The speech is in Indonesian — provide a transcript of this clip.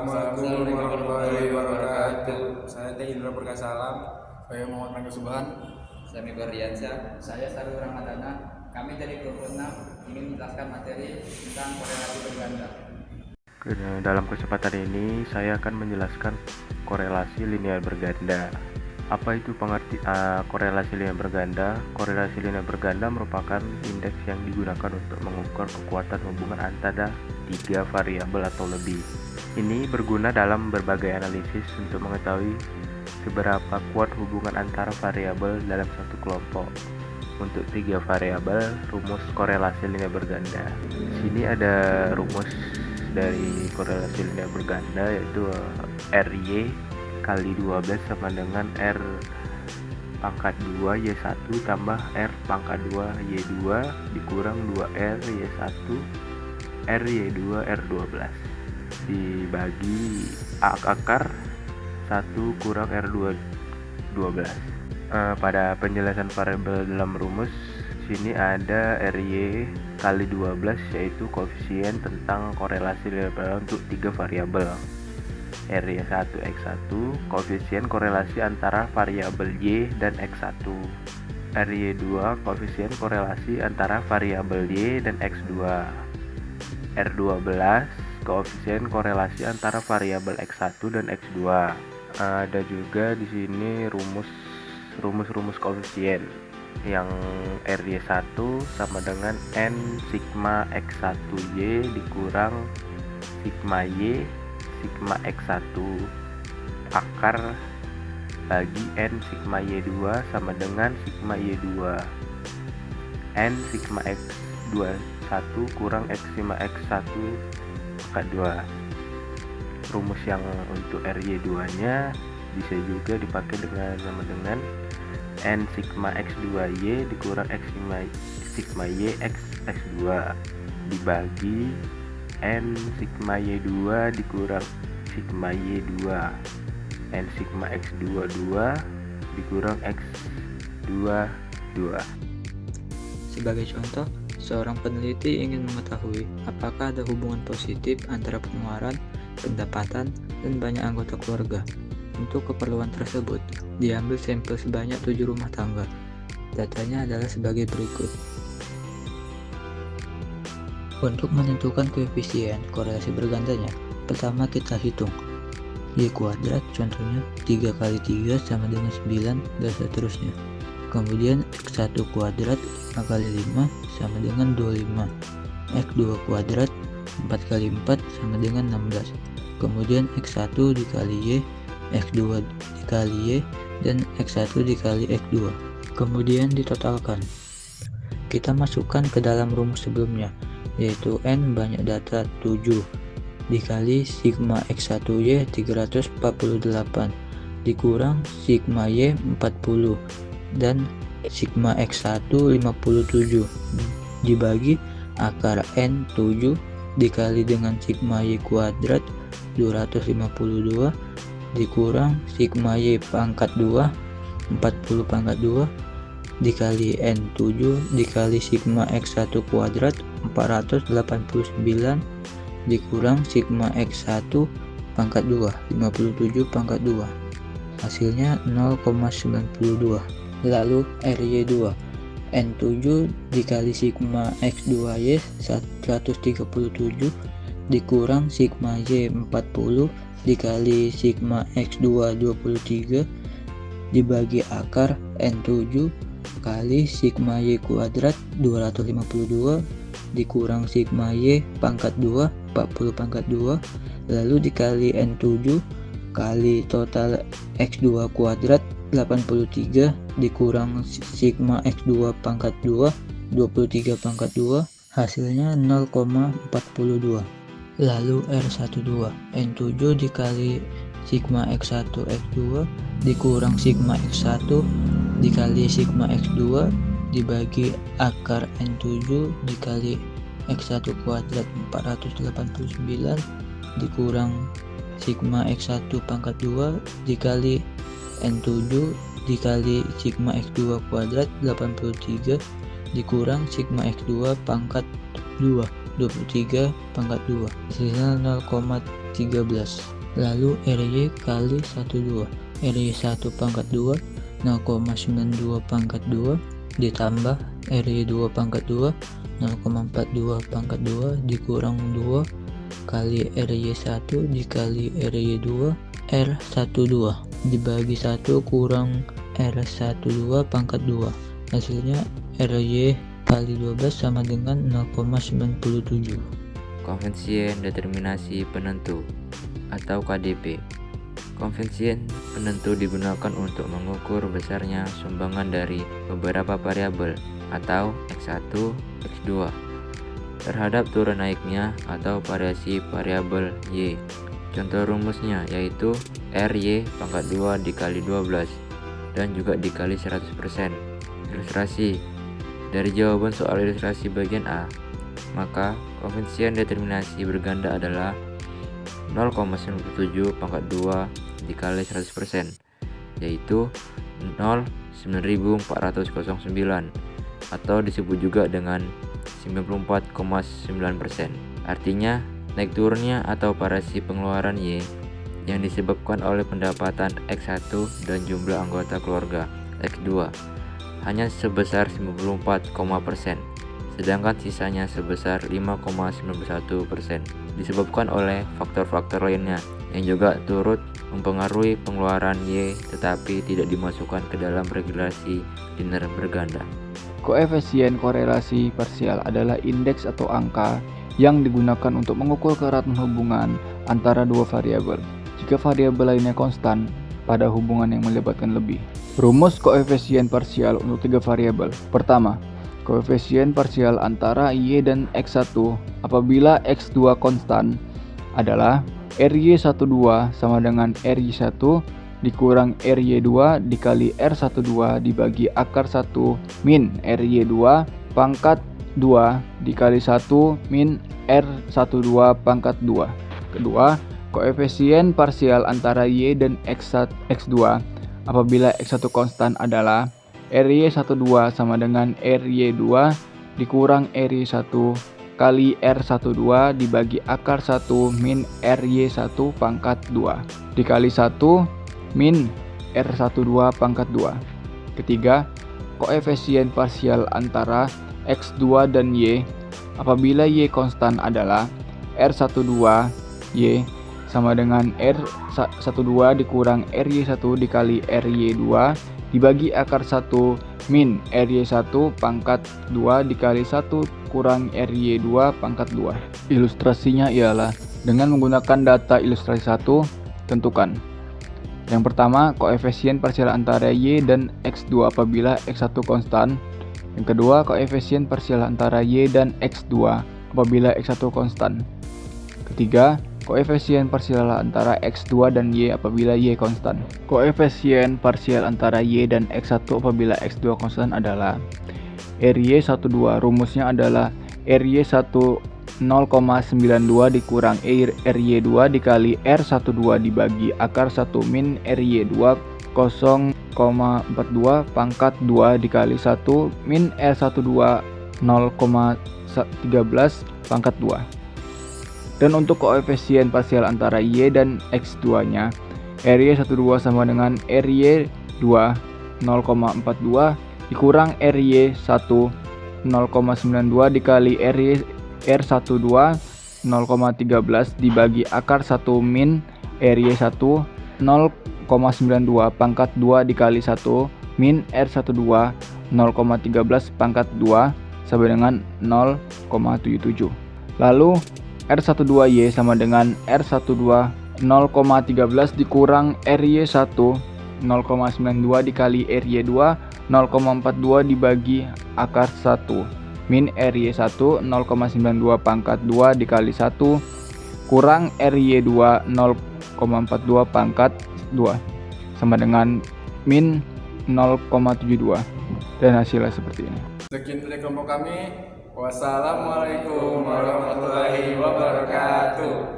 Assalamualaikum warahmatullahi wabarakatuh. Saya Teh Indra Perkasa Alam. Saya Muhammad Rangga Subhan. Saya Miko Riansyah. Saya Sarul Ramadana. Kami dari kelompok 6 ingin menjelaskan materi tentang korelasi berganda. Dalam kesempatan ini saya akan menjelaskan korelasi linear berganda. Apa itu korelasi linear berganda? Korelasi linear berganda merupakan indeks yang digunakan untuk mengukur kekuatan hubungan antara tiga variabel atau lebih. Ini berguna dalam berbagai analisis untuk mengetahui seberapa kuat hubungan antara variabel dalam satu kelompok. Untuk tiga variabel, rumus korelasi linear berganda. Di sini ada rumus dari korelasi linear berganda, yaitu RY kali 12 sama dengan R pangkat 2 Y1 tambah R pangkat 2 Y2 dikurang 2R Y1 R Y2 R12 dibagi akar 1 kurang R12. Pada penjelasan variabel dalam rumus sini ada RY kali 12, yaitu koefisien tentang korelasi linear untuk tiga variabel. RY1 X1 koefisien korelasi antara variabel Y dan X1. RY2 koefisien korelasi antara variabel Y dan X2. R12 koefisien korelasi antara variabel X1 dan X2. Ada juga di sini rumus koefisien yang RY1 sama dengan N sigma X1Y dikurang sigma Y sigma X1 akar bagi N sigma Y2 sama dengan sigma Y2 N sigma X21 kurang X sigma X1 pangkat 2. Rumus yang untuk RY2 nya bisa juga dipakai sama dengan N sigma X2Y dikurang X sigma Y X2 dibagi N sigma Y2 dikurang sigma Y2 N sigma X22 dikurang X22. Sebagai contoh, seorang peneliti ingin mengetahui apakah ada hubungan positif antara pengeluaran, pendapatan, dan banyak anggota keluarga. Untuk keperluan tersebut, diambil sampel sebanyak 7 rumah tangga. Datanya adalah sebagai berikut. Untuk menentukan koefisien korelasi bergandanya, pertama kita hitung Y kuadrat, contohnya 3 kali 3 sama dengan 9 dan seterusnya. Kemudian X1 kuadrat 5 kali 5 sama dengan 25. X2 kuadrat 4 kali 4 sama dengan 16. Kemudian X1 dikali Y, X2 dikali Y, dan X1 dikali X2. Kemudian ditotalkan. Kita masukkan ke dalam rumus sebelumnya, yaitu N banyak data 7 dikali sigma X1Y 348 dikurang sigma Y 40 dan sigma X1 57 dibagi akar N 7 dikali dengan sigma Y kuadrat 252 dikurang sigma Y pangkat 2 40 pangkat 2 dikali N7 dikali sigma X1 kuadrat 489 dikurang sigma X1 pangkat 2 57 pangkat 2, hasilnya 0,92. Lalu RY2 N7 dikali sigma X2Y 137 dikurang sigma Y 40 dikali sigma X2 23 dibagi akar N7 kali sigma Y kuadrat 252 dikurang sigma Y pangkat 2 40 pangkat 2 lalu dikali N7 kali total X2 kuadrat 83 dikurang sigma X2 pangkat 2 23 pangkat 2, hasilnya 0,42. Lalu R12 N7 dikali sigma X1 X2 dikurang sigma X1 dikali sigma X2 dibagi akar N7 dikali X1 kuadrat 489 dikurang sigma X1 pangkat 2 dikali N7 dikali sigma X2 kuadrat 83 dikurang sigma X2 pangkat 2 23 pangkat 2, hasilnya 0,32. 13. Lalu RY kali 12. RY 1 pangkat 2 0,92 pangkat 2 ditambah RY 2 pangkat 2 0,42 pangkat 2 dikurang 2 kali RY 1 dikali RY 2 R12 dibagi 1 kurang R12 pangkat 2. Hasilnya RY kali 12 sama dengan 0,97. Koefisien determinasi penentu atau KDP. Koefisien penentu digunakan untuk mengukur besarnya sumbangan dari beberapa variabel atau X1, X2 terhadap turun naiknya atau variasi variabel Y. Contoh rumusnya yaitu RY pangkat 2 dikali 12 dan juga dikali 100%. Ilustrasi. Dari jawaban soal ilustrasi bagian A, maka koefisien determinasi berganda adalah 0,97 pangkat 2 dikali 100%, yaitu 0,9409 atau disebut juga dengan 94,9%. Artinya, naik turunnya atau variasi pengeluaran Y yang disebabkan oleh pendapatan X1 dan jumlah anggota keluarga X2 hanya sebesar 94,%, sedangkan sisanya sebesar 5,91% disebabkan oleh faktor-faktor lainnya yang juga turut mempengaruhi pengeluaran Y tetapi tidak dimasukkan ke dalam regulasi linear berganda. Koefisien korelasi parsial adalah indeks atau angka yang digunakan untuk mengukur keratan hubungan antara dua variabel jika variabel lainnya konstan pada hubungan yang melibatkan lebih. Rumus koefisien parsial untuk tiga variabel. Pertama, koefisien parsial antara Y dan X1 apabila X2 konstan adalah RY12 sama dengan RY1 dikurang RY2 dikali R12 dibagi akar 1 min RY2 pangkat 2 dikali 1 min R12 pangkat 2. Kedua, koefisien parsial antara Y dan X2 apabila X1 konstan adalah RY12 sama dengan RY2 dikurang RY1 kali R12 dibagi akar 1 min RY1 pangkat 2 dikali 1 min R12 pangkat 2. Ketiga, koefisien parsial antara X2 dan Y apabila Y konstan adalah R12 Y sama dengan R12 dikurang RY1 dikali RY2 dibagi akar 1 min RY1 pangkat 2 dikali 1 kurang RY2 pangkat 2. Ilustrasinya ialah dengan menggunakan data ilustrasi 1, tentukan. Yang pertama, koefisien parsial antara Y dan X2 apabila X1 konstan. Yang kedua, koefisien parsial antara Y dan X2 apabila X1 konstan. Ketiga, koefisien parsial antara X2 dan Y apabila Y konstan. Koefisien parsial antara Y dan X1 apabila X2 konstan adalah RY12. Rumusnya adalah RY1 0,92 dikurang RY2 dikali R12 dibagi akar 1 min RY2 0,42 pangkat 2 dikali 1 min R12 0,13 pangkat 2. Dan untuk koefisien parsial antara Y dan X2 nya RY12 sama dengan RY2 0,42 dikurang RY1 0,92 dikali R12 0,13 dibagi akar 1 min RY1 0,92 pangkat 2 dikali 1 min R12 0,13 pangkat 2 sama dengan 0,77. Lalu R12Y sama dengan R12 0,13 dikurang RY1 0,92 dikali RY2 0,42 dibagi akar 1 min RY1 0,92 pangkat 2 dikali 1 kurang RY2 0,42 pangkat 2 sama dengan min 0,72 dan hasilnya seperti ini. Sekian dari kelompok kami. Wassalamualaikum warahmatullahi wabarakatuh.